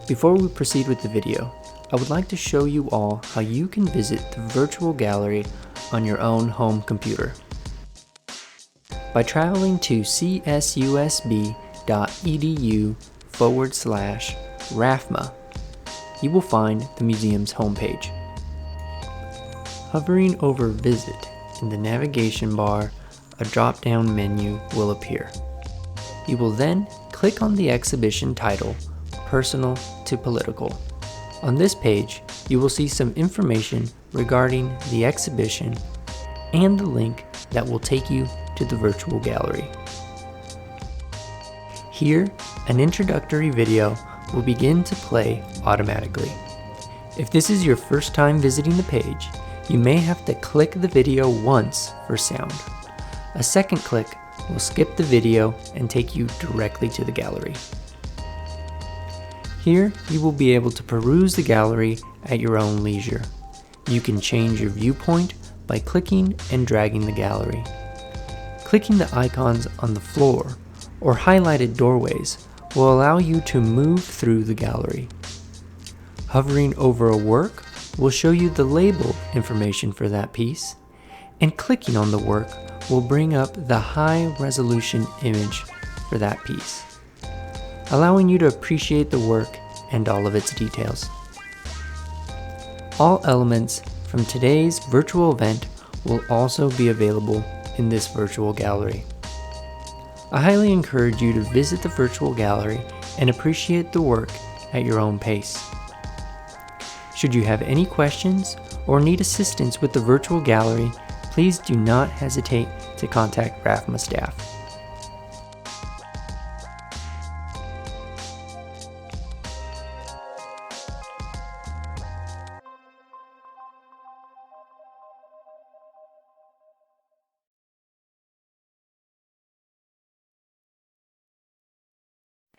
Before we proceed with the video, I would like to show you all how you can visit the virtual gallery on your own home computer. By traveling to csusb.edu/RAFMA, you will find the museum's homepage. Hovering over Visit in the navigation bar, a drop-down menu will appear. You will then click on the exhibition title, Personal to Political. On this page, you will see some information regarding the exhibition and the link that will take you to the virtual gallery. Here, an introductory video will begin to play automatically. If this is your first time visiting the page, you may have to click the video once for sound. A second click will skip the video and take you directly to the gallery. Here, you will be able to peruse the gallery at your own leisure. You can change your viewpoint by clicking and dragging the gallery. Clicking the icons on the floor or highlighted doorways will allow you to move through the gallery. Hovering over a work will show you the label information for that piece, and clicking on the work will bring up the high-resolution image for that piece, allowing you to appreciate the work and all of its details. All elements from today's virtual event will also be available in this virtual gallery. I highly encourage you to visit the virtual gallery and appreciate the work at your own pace. Should you have any questions or need assistance with the virtual gallery, please do not hesitate to contact RAFMA staff.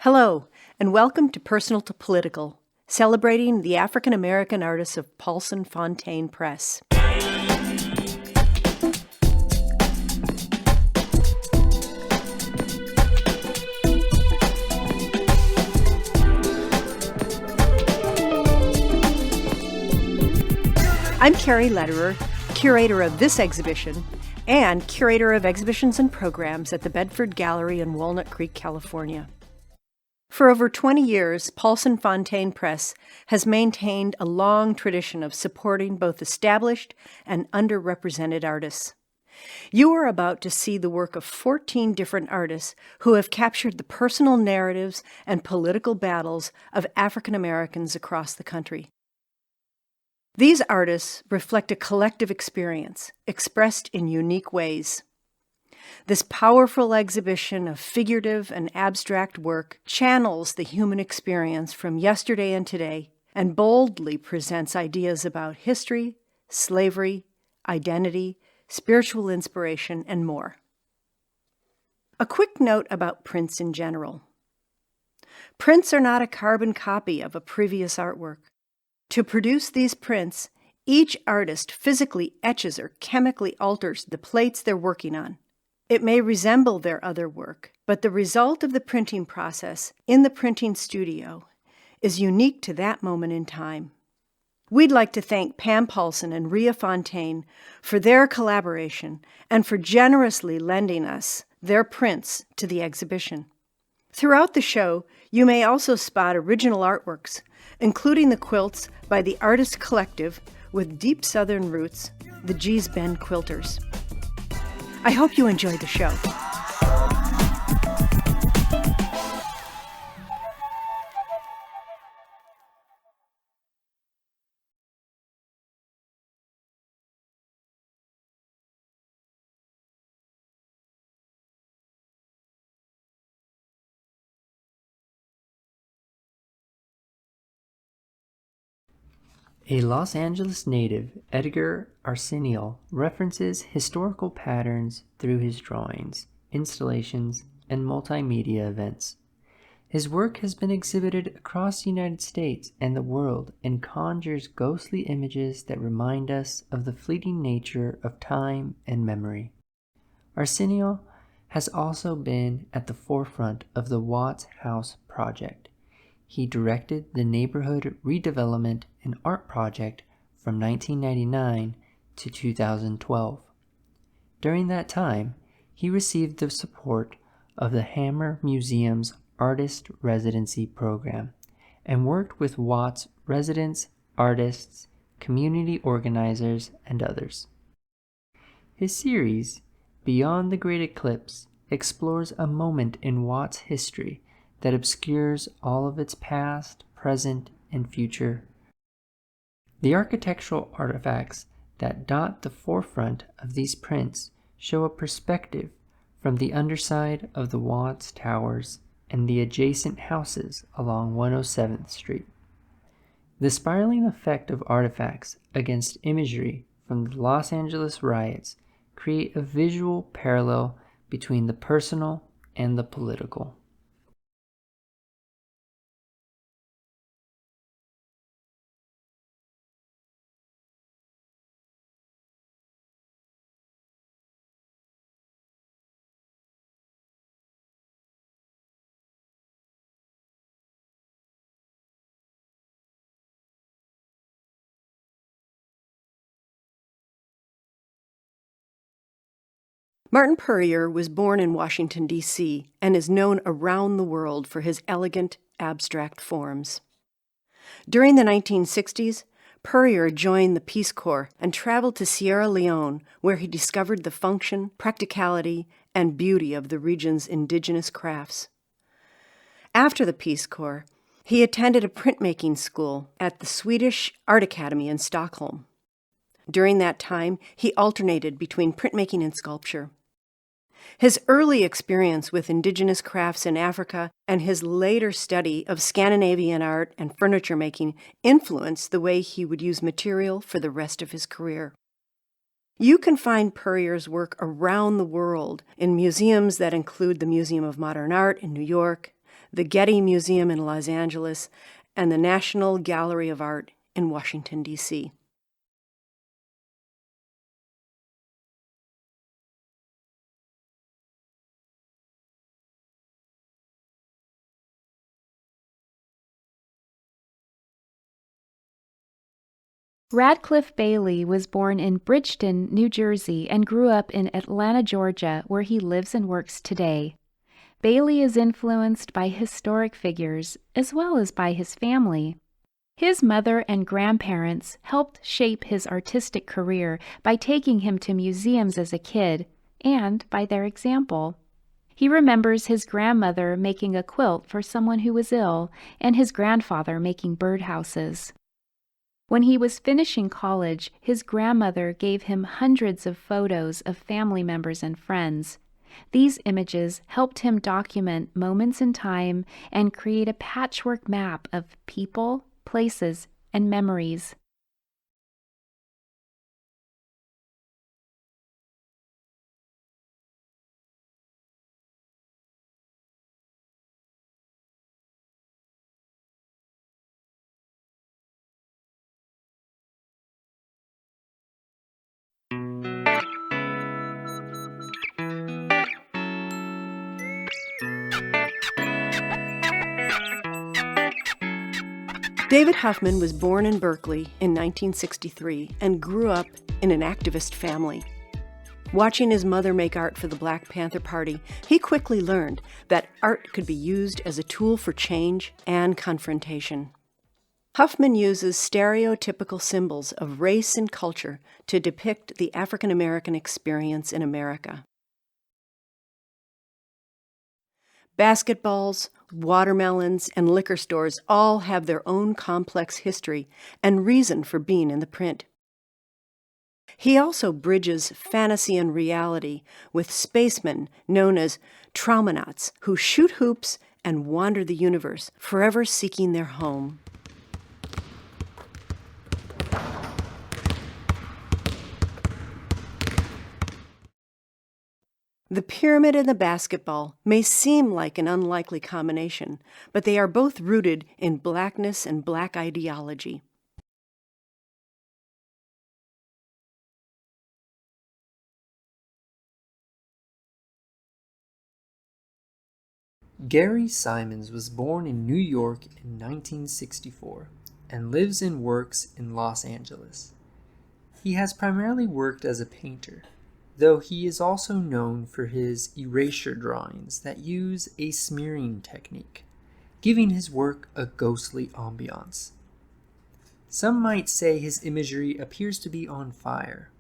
Hello, and welcome to Personal to Political, celebrating the African American artists of Paulson Fontaine Press. I'm Carrie Lederer, curator of this exhibition and curator of exhibitions and programs at the Bedford Gallery in Walnut Creek, California. For over 20 years, Paulson Fontaine Press has maintained a long tradition of supporting both established and underrepresented artists. You are about to see the work of 14 different artists who have captured the personal narratives and political battles of African Americans across the country. These artists reflect a collective experience, expressed in unique ways. This powerful exhibition of figurative and abstract work channels the human experience from yesterday and today and boldly presents ideas about history, slavery, identity, spiritual inspiration, and more. A quick note about prints in general. Prints are not a carbon copy of a previous artwork. To produce these prints, each artist physically etches or chemically alters the plates they're working on. It may resemble their other work, but the result of the printing process in the printing studio is unique to that moment in time. We'd like to thank Pam Paulson and Ria Fontaine for their collaboration and for generously lending us their prints to the exhibition. Throughout the show, you may also spot original artworks, including the quilts by the Artist Collective with deep Southern roots, the Gee's Bend Quilters. I hope you enjoyed the show. A Los Angeles native, Edgar Arsenio, references historical patterns through his drawings, installations, and multimedia events. His work has been exhibited across the United States and the world and conjures ghostly images that remind us of the fleeting nature of time and memory. Arsenio has also been at the forefront of the Watts House Project. he directed the Neighborhood Redevelopment and Art Project from 1999 to 2012. During that time, he received the support of the Hammer Museum's Artist Residency Program and worked with Watts residents, artists, community organizers, and others. His series, Beyond the Great Eclipse, explores a moment in Watts' history that obscures all of its past, present, and future. The architectural artifacts that dot the forefront of these prints show a perspective from the underside of the Watts Towers and the adjacent houses along 107th Street. The spiraling effect of artifacts against imagery from the Los Angeles riots create a visual parallel between the personal and the political. Martin Puryear was born in Washington, D.C., and is known around the world for his elegant, abstract forms. During the 1960s, Puryear joined the Peace Corps and traveled to Sierra Leone, where he discovered the function, practicality, and beauty of the region's indigenous crafts. After the Peace Corps, he attended a printmaking school at the Swedish Art Academy in Stockholm. During that time, he alternated between printmaking and sculpture. His early experience with indigenous crafts in Africa and his later study of Scandinavian art and furniture making influenced the way he would use material for the rest of his career. You can find Puryear's work around the world in museums that include the Museum of Modern Art in New York, the Getty Museum in Los Angeles, and the National Gallery of Art in Washington, D.C. Radcliffe Bailey was born in Bridgeton, New Jersey, and grew up in Atlanta, Georgia, where he lives and works today. Bailey is influenced by historic figures as well as by his family. His mother and grandparents helped shape his artistic career by taking him to museums as a kid and by their example. He remembers his grandmother making a quilt for someone who was ill and his grandfather making birdhouses. When he was finishing college, his grandmother gave him hundreds of photos of family members and friends. These images helped him document moments in time and create a patchwork map of people, places, and memories. David Huffman was born in Berkeley in 1963 and grew up in an activist family. Watching his mother make art for the Black Panther Party, he quickly learned that art could be used as a tool for change and confrontation. Huffman uses stereotypical symbols of race and culture to depict the African American experience in America. Basketballs, watermelons, and liquor stores all have their own complex history and reason for being in the print. He also bridges fantasy and reality with spacemen known as traumanauts who shoot hoops and wander the universe, forever seeking their home. The pyramid and the basketball may seem like an unlikely combination, but they are both rooted in blackness and black ideology. Gary Simons was born in New York in 1964 and lives and works in Los Angeles. He has primarily worked as a painter, though he is also known for his erasure drawings that use a smearing technique, giving his work a ghostly ambiance. Some might say his imagery appears to be on fire.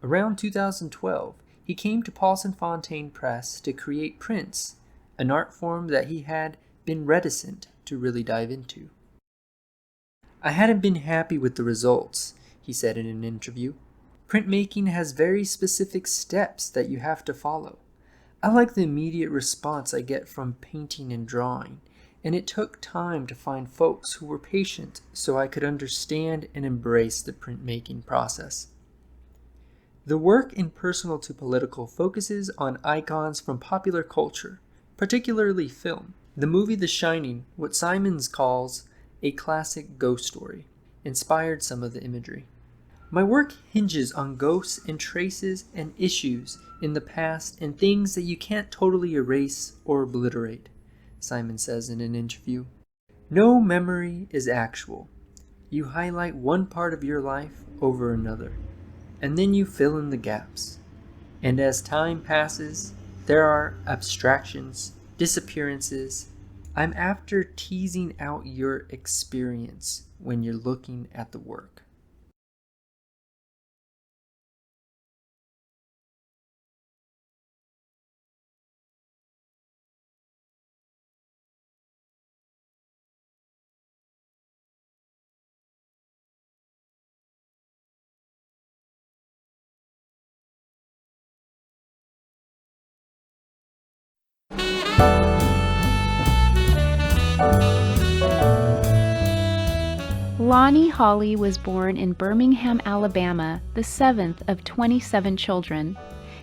Around 2012, he came to Paulson Fontaine Press to create prints, an art form that he had been reticent to really dive into. "I hadn't been happy with the results," he said in an interview. "Printmaking has very specific steps that you have to follow. I like the immediate response I get from painting and drawing, and it took time to find folks who were patient so I could understand and embrace the printmaking process." The work in Personal to Political focuses on icons from popular culture, particularly film. The movie The Shining, what Simons calls a classic ghost story, inspired some of the imagery. "My work hinges on ghosts and traces and issues in the past and things that you can't totally erase or obliterate," Simon says in an interview. "No memory is actual. You highlight one part of your life over another, and then you fill in the gaps. And as time passes, there are abstractions, disappearances. I'm after teasing out your experience when you're looking at the work." Lonnie Hawley was born in Birmingham, Alabama, the seventh of 27 children.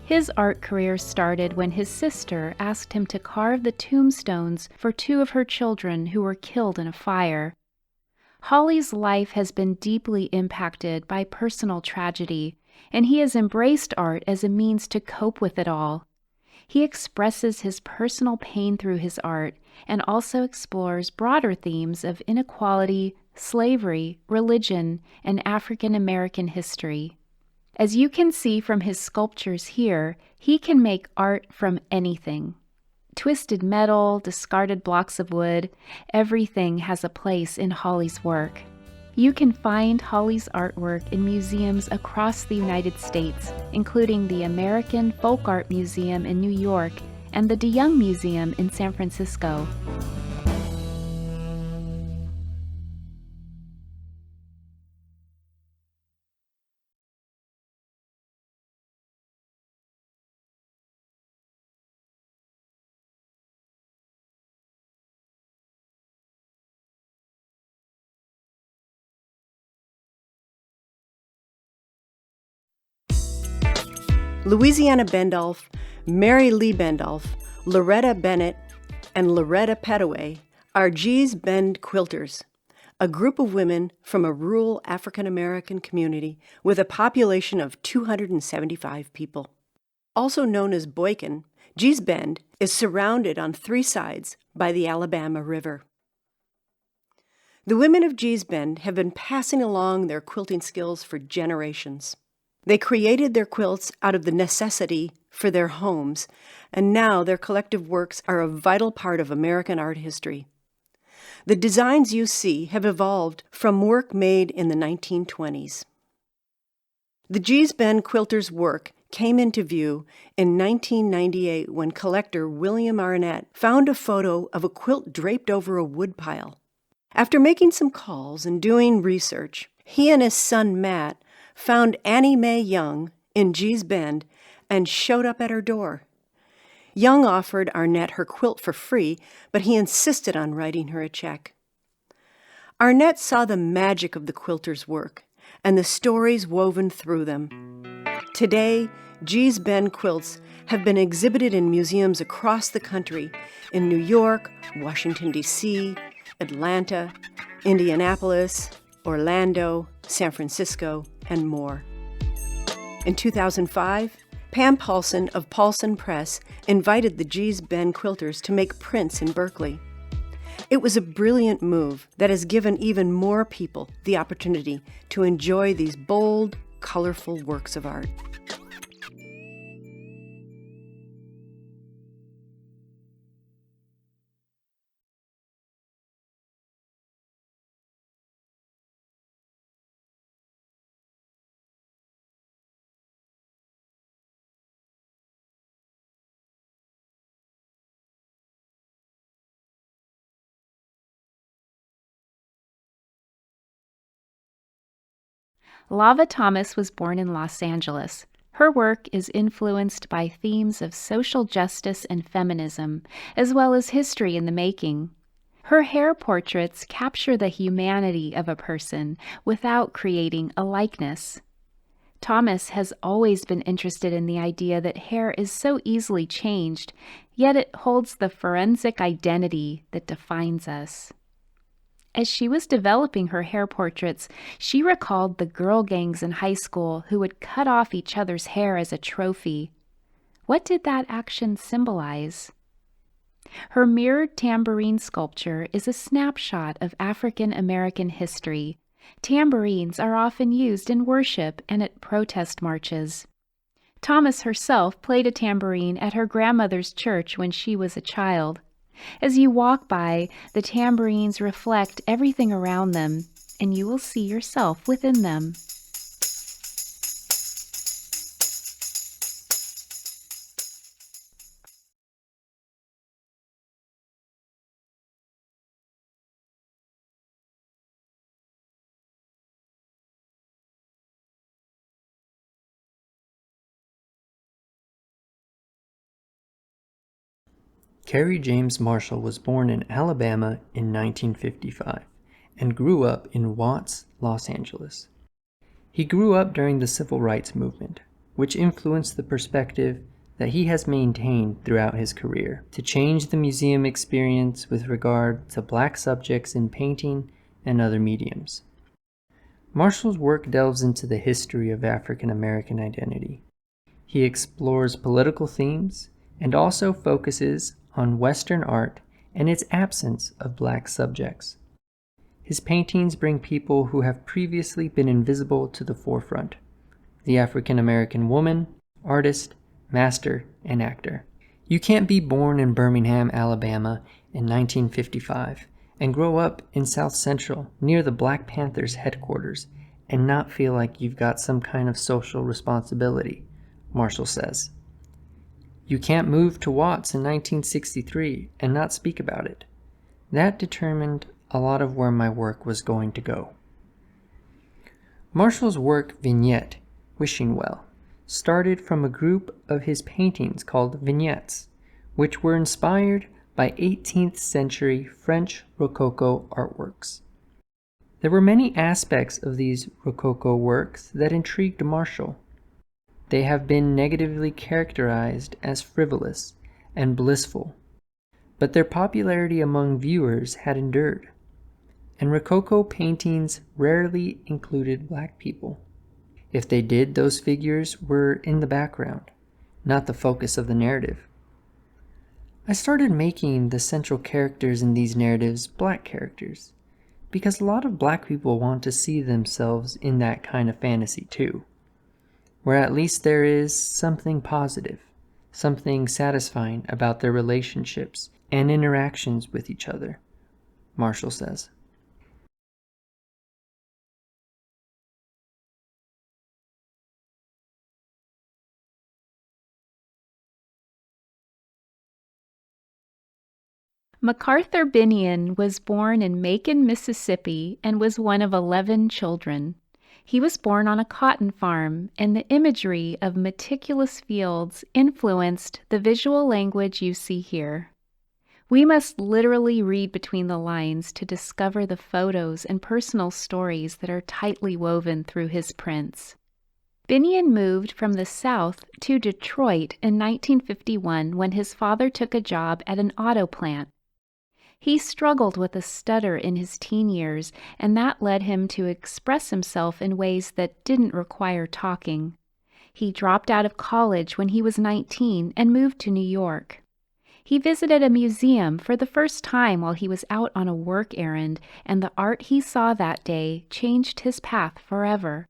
His art career started when his sister asked him to carve the tombstones for two of her children who were killed in a fire. Hawley's life has been deeply impacted by personal tragedy, and he has embraced art as a means to cope with it all. He expresses his personal pain through his art and also explores broader themes of inequality, slavery, religion, and African American history. As you can see from his sculptures here, he can make art from anything. Twisted metal, discarded blocks of wood, everything has a place in Hawley's work. You can find Hawley's artwork in museums across the United States, including the American Folk Art Museum in New York and the DeYoung Museum in San Francisco. Louisiana Bendolph, Mary Lee Bendolph, Loretta Bennett, and Loretta Pettaway are Gee's Bend Quilters, a group of women from a rural African American community with a population of 275 people. Also known as Boykin, Gee's Bend is surrounded on three sides by the Alabama River. The women of Gee's Bend have been passing along their quilting skills for generations. They created their quilts out of the necessity for their homes, and now their collective works are a vital part of American art history. The designs you see have evolved from work made in the 1920s. The Gee's Bend Quilters' work came into view in 1998 when collector William Arnett found a photo of a quilt draped over a woodpile. After making some calls and doing research, he and his son Matt found Annie Mae Young in Gee's Bend and showed up at her door. Young offered Arnett her quilt for free, but he insisted on writing her a check. Arnett saw the magic of the quilters' work and the stories woven through them. Today, Gee's Bend quilts have been exhibited in museums across the country in New York, Washington, D.C., Atlanta, Indianapolis, Orlando, San Francisco, and more. In 2005, Pam Paulson of Paulson Press invited the Gee's Bend quilters to make prints in Berkeley. It was a brilliant move that has given even more people the opportunity to enjoy these bold, colorful works of art. Lava Thomas was born in Los Angeles. Her work is influenced by themes of social justice and feminism, as well as history in the making. Her hair portraits capture the humanity of a person without creating a likeness. Thomas has always been interested in the idea that hair is so easily changed, yet it holds the forensic identity that defines us. As she was developing her hair portraits, she recalled the girl gangs in high school who would cut off each other's hair as a trophy. What did that action symbolize? Her mirrored tambourine sculpture is a snapshot of African American history. Tambourines are often used in worship and at protest marches. Thomas herself played a tambourine at her grandmother's church when she was a child. As you walk by, the tambourines reflect everything around them, and you will see yourself within them. Kerry James Marshall was born in Alabama in 1955 and grew up in Watts, Los Angeles. He grew up during the Civil Rights Movement, which influenced the perspective that he has maintained throughout his career to change the museum experience with regard to Black subjects in painting and other mediums. Marshall's work delves into the history of African American identity. He explores political themes and also focuses on Western art and its absence of Black subjects. His paintings bring people who have previously been invisible to the forefront: the African American woman, artist, master, and actor. You can't be born in Birmingham, Alabama in 1955 and grow up in South Central near the Black Panthers headquarters and not feel like you've got some kind of social responsibility, Marshall says. You can't move to Watts in 1963 and not speak about it. That determined a lot of where my work was going to go. Marshall's work Vignette, Wishing Well, started from a group of his paintings called vignettes, which were inspired by 18th century French Rococo artworks. There were many aspects of these Rococo works that intrigued Marshall. They have been negatively characterized as frivolous and blissful, but their popularity among viewers had endured, and Rococo paintings rarely included Black people. If they did, those figures were in the background, not the focus of the narrative. I started making the central characters in these narratives Black characters, because a lot of Black people want to see themselves in that kind of fantasy too, where at least there is something positive, something satisfying about their relationships and interactions with each other, Marshall says. MacArthur Binion was born in Macon, Mississippi, and was one of 11 children. He was born on a cotton farm, and the imagery of meticulous fields influenced the visual language you see here. We must literally read between the lines to discover the photos and personal stories that are tightly woven through his prints. Binion moved from the South to Detroit in 1951 when his father took a job at an auto plant. He struggled with a stutter in his teen years, and that led him to express himself in ways that didn't require talking. He dropped out of college when he was 19 and moved to New York. He visited a museum for the first time while he was out on a work errand, and the art he saw that day changed his path forever.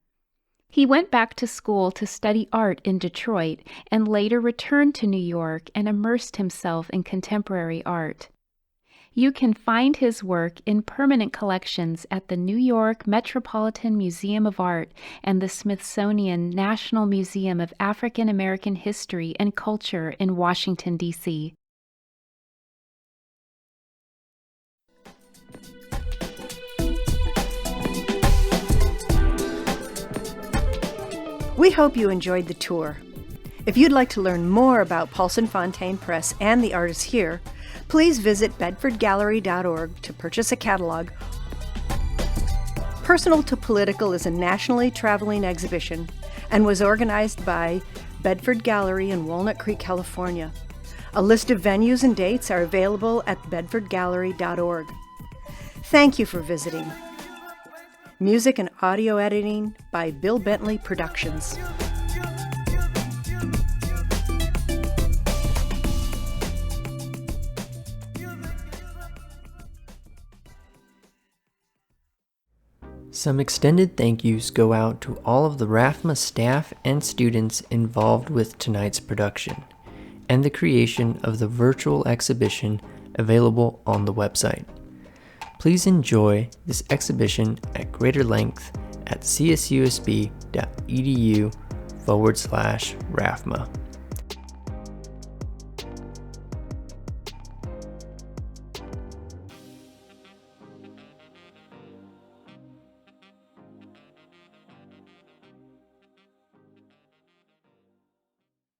He went back to school to study art in Detroit and later returned to New York and immersed himself in contemporary art. You can find his work in permanent collections at the New York Metropolitan Museum of Art and the Smithsonian National Museum of African American History and Culture in Washington, D.C. We hope you enjoyed the tour. If you'd like to learn more about Paulson Fontaine Press and the artists here, please visit bedfordgallery.org to purchase a catalog. Personal to Political is a nationally traveling exhibition and was organized by Bedford Gallery in Walnut Creek, California. A list of venues and dates are available at bedfordgallery.org. Thank you for visiting. Music and audio editing by Bill Bentley Productions. Some extended thank yous go out to all of the RAFMA staff and students involved with tonight's production and the creation of the virtual exhibition available on the website. Please enjoy this exhibition at greater length at csusb.edu/RAFMA.